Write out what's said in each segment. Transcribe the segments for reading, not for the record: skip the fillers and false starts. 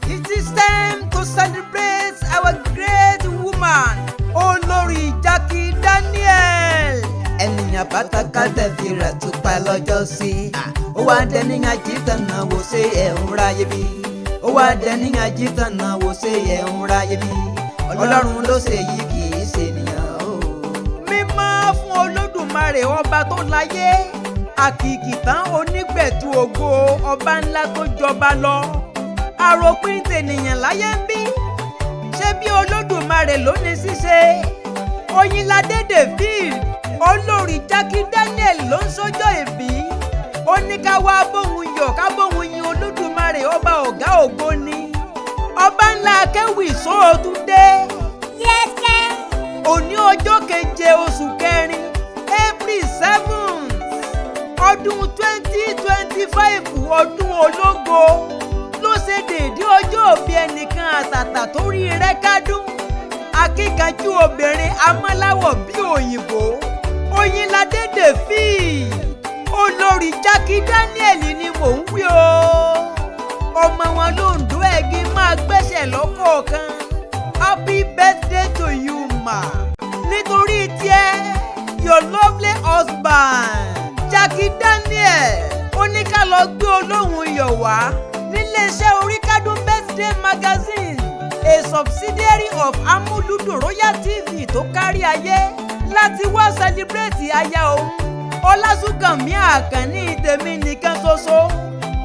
It is time to celebrate our great woman, Olórí Jackie Daniel. Ènìyàn pátákátà fi rẹ̀ tupa lọ́jọ́ sí. Ó wá dẹni àjítàn náà wò ṣe ẹ̀ ń ráyé bí. Ó wá dẹni àjítàn náà wò ṣe ẹ̀ ń ráyé bí. Ọlọ́run ló ṣe yìí kì í ṣe ènìyàn o. Mímọ́ fún Olódùmarè ọba tó láyé. Àkìkìtàn onígbẹ̀tù ògo Ọbańlá tó jọba lọ. Àròpin tènìyàn láyé ń bí. Ṣé bí Olódùmarè ló ní ṣíṣe? Oyinládé David, Olórí Jackie Daniel ló ń sọjọ́ ìbí. Ó ní ká wá bóhun yọ̀ ká bóhun yin Olódùmarè ọba ọ̀gá ògo ni. Ọbańlá Akéwì sóòtúndé. Yẹ́sẹ̀. Òní ọjọ́ keje oṣù kẹrin, April 7th, ọdún 2025 ọdún ológo ló ṣe déédé ọjọ́ òbí ẹnìkan àtàtà tó rí rẹ́kádùn. Akíkanjú obìnrin amáláwọ̀ bí òyìnbó, Oyinládé David, Olórí Jackie Daniel ni mò ń wí o. Ọmọ wọn l'Òǹdó ẹ̀gìn máa gbẹ́sẹ̀ lọ́kọ̀ọ̀kan. Happy birthday to you ma. Nítorí tiẹ̀, your lovely husband Jackie Daniel ó ní ká lọ gbé olóhùn iyọ̀ wá níléeṣẹ́ Oríkì birthday magazine, a subsidiary of Amúlùdùn Royal TV tó kárí ayé, láti wá celebrate aya òun Ọlásùnkànmí Àkànní tèmi nìkan ṣoṣo.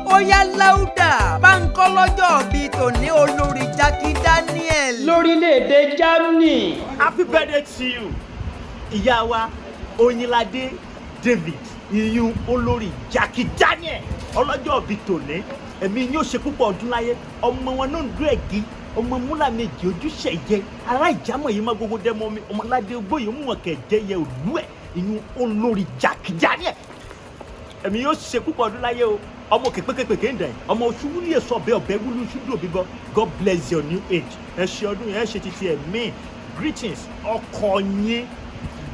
Ó yá láúdà bá ń kọ́ lọ́jọ́ bíi tòní Olórí Jackie Daniel lórílẹ̀‐èdè Germany. Happy birthday to you ìyá wa Oyinládé David, ìyún Olórí Jackie Daniel, ọlọ́jọ́ bíi tòní. Ẹ̀mí yóò ṣe púpọ̀ ọdún láyé. Ọmọ wọn náà ń dún ẹ̀gí, ọmọ múlà méjì ojúṣe ìjẹ ará ìjàmọ̀ yìí má gbogbo dẹ́mọ mi ọmọládé ogbóyè mú wọn kẹ̀jẹ́ yẹ òlú ẹ̀ ìyún Olórí Jackie Daniel. Ẹ̀mí yóò ṣe púpọ̀ ọdún láyé o. Ọmọ kẹ̀pẹ́kẹ̀pẹ̀kẹ̀ ń dẹ̀ ọmọ oṣù wúlí èso ọbẹ̀ ọbẹ̀ wúlú ṣúdú òbí bọ́. God bless your new age. Ẹ ṣe ọdún yẹn, ẹ ṣe titi ẹ̀mí. Greetings ọkọ yín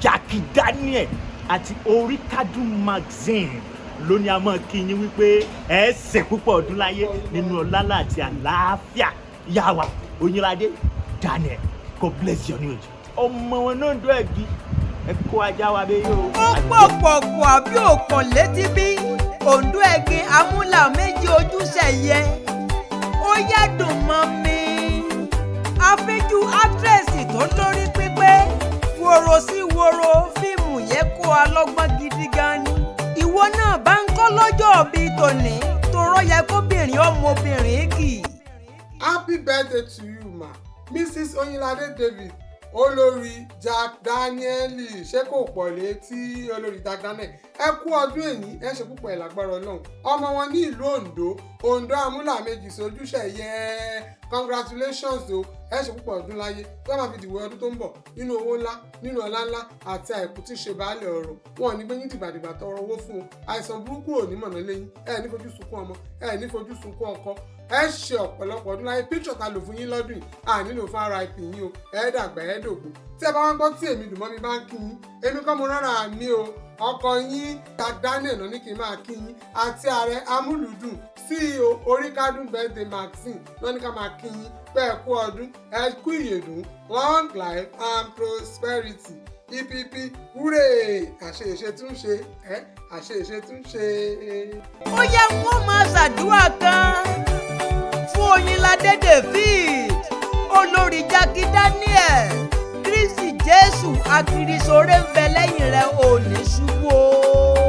Jackie Daniel àti Oríkì magazine lónìí a máa kí yín wípé ẹ ṣe púpọ̀ ọdún láyé nínú ọlá àti àlàáfíà. Ìyá wa Oyinládé Daniel, God bless your new age. Ọmọ wọn náà dún ẹ̀gí ẹ kó ajá wa bẹ́ẹ̀ yóò. Ó pọ̀pọ̀pọ̀ àbí òpọ̀ létí bí Òǹdó ẹ̀gìn amúlà méjì ojúṣe yẹ. Ó yádùn mọ́ mi. Afínjú átírẹ̀sì tó lórí pípé wòrò sí wòrò fíìmù yẹ kó alọ́gbọ́n gidi gan ni. Ìwọ náà bá ń kọ́ lọ́jọ́ bíi tòní torọ́ yẹ kóbìnrin ọmọbìnrin kì í. Happy birthday to you ma, Mrs. Oyinládé David, Olórí Jackie Daniel. Ṣé kò pọ̀ létí Olórí Jackie Daniel? Ẹ kú ọdún èyí, ẹ ṣe púpọ̀ ìlágbára Ọlọ́run. Ọmọ wọn ní ìlú Òǹdó amúlà méjì sójúṣe yẹ. Congratulations o, ẹ ṣe púpọ̀ ọdún láyé. Tó máa fi dìwọ̀ ọdún tó ń bọ̀ nínú owó ńlá, nínú ọlá ńlá àti àìkú tí ṣe baálẹ̀ ọ̀rọ̀. Wọn ò ní gbé yín dìgbàdìgbà tọrọ owó fún un. Àìsàn burúkú ò ní mọ̀nà lẹ́yìn. Ẹ ní fojú sunkún ọmọ, ẹ ní fojú sunkún ọkọ. Ẹ ṣe ọ̀pọ̀lọpọ̀ ọdún láyé. Picture ta lò fún yín lọ́dún yìí, à nílò fún RIP yín o. Ẹ dàgbà ẹ dògbò. Tí ẹ bá wá gbọ́ tí èmi dùn mọ́ mi bá ń kí yín, èmi kọ́ mo rárá mi o. Ọkọ yín Jackie Daniel náà ní kí n máa kí yín àti ààrẹ Amúlùdùn CEO Oríkì birthday magazine náà ní ká máa kí yín pé ẹ kú ọdún, ẹ kú ìyèdùn, long life and prosperity. EPP hooray! Àṣeyẹṣe tún ṣe àṣeyẹṣe tún ṣe. Ó yẹ wọ́n máa ṣàdúrà kan fún Oyinládé David, Olórí Jackie Daniel. Kristi Jésù akirisore ń bẹ lẹ́yìn rẹ̀ ò ní ṣubú o.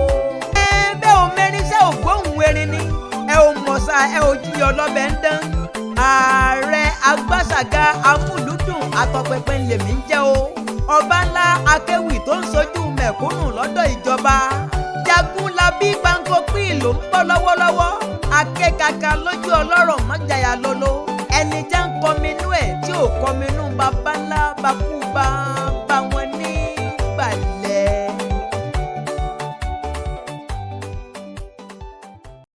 Bẹ́ẹ̀ ò mẹ́rin ṣe ò gbóhùn erin ni, ẹ ò mọ̀ṣá ẹ ò jiyọ̀ lọ́bẹ̀ ń dán. Ààrẹ agbáṣàga Amúlùdùn àtọpẹpẹ lèmi ń jẹ́ o. Ọbańlá Akéwì tó ń sojú mẹ̀kúnnù lọ́dọ̀ ìjọba. Jagunlabi Gbáǹkópì ló ń bọ̀ lọ́wọ́lọ́wọ́. Akékaka lójú ọlọ́rọ̀ mọ́jàyà lolo. Ẹni jẹ́ ń kọminú ẹ̀ tí ò kọminú bàbá ńlá bàkú bá